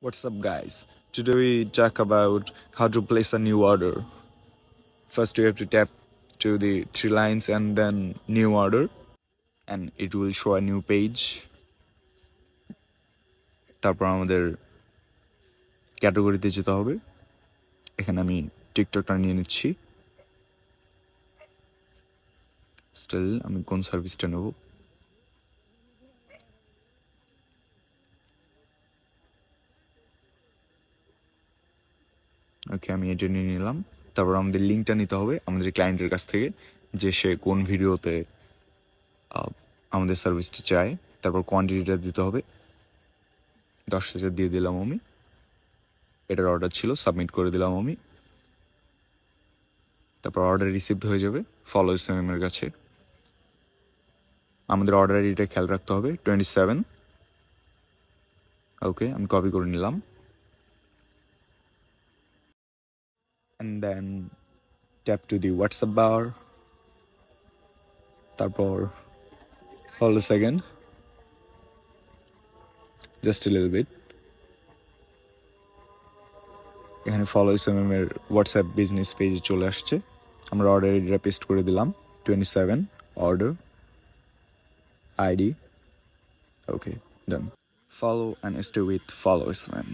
What's up, guys? Today we talk about how to place a new order. First, you have to tap to the three lines and then new order, and it will show a new page. তারপর আমাদের ক্যাটাগরিতে যেতে হবে। এখানে আমি টিকটকটা নিয়ে নিচ্ছি। Still আমি কোন সার্ভিসটা নেব? ওকে, আমি এটা নিয়ে নিলাম। তারপর আমাদের লিঙ্কটা নিতে হবে আমাদের ক্লায়েন্টের কাছ থেকে, যে সে কোন ভিডিওতে আমাদের সার্ভিসটি চায়। তারপর কোয়ান্টিটিটা দিতে হবে। 10,000 দিয়ে দিলাম আমি। এটার অর্ডার ছিল, সাবমিট করে দিলাম আমি। তারপর অর্ডার রিসিভড হয়ে যাবে ফলো ইসলামের কাছে। আমাদের অর্ডার আইডিটা খেয়াল রাখতে হবে 27। ওকে, আমি কপি করে নিলাম। And then tap to the WhatsApp bar. তারপর হলো second, just a little bit. এখানে ফলো ইসলামের হোয়াটসঅ্যাপ বিজনেস পেজে চলে আসছে। আমরা অর্ডার আইডিটা পেস্ট করে দিলাম 27 order ID. Okay, done. Follow and stay with Follow Islam.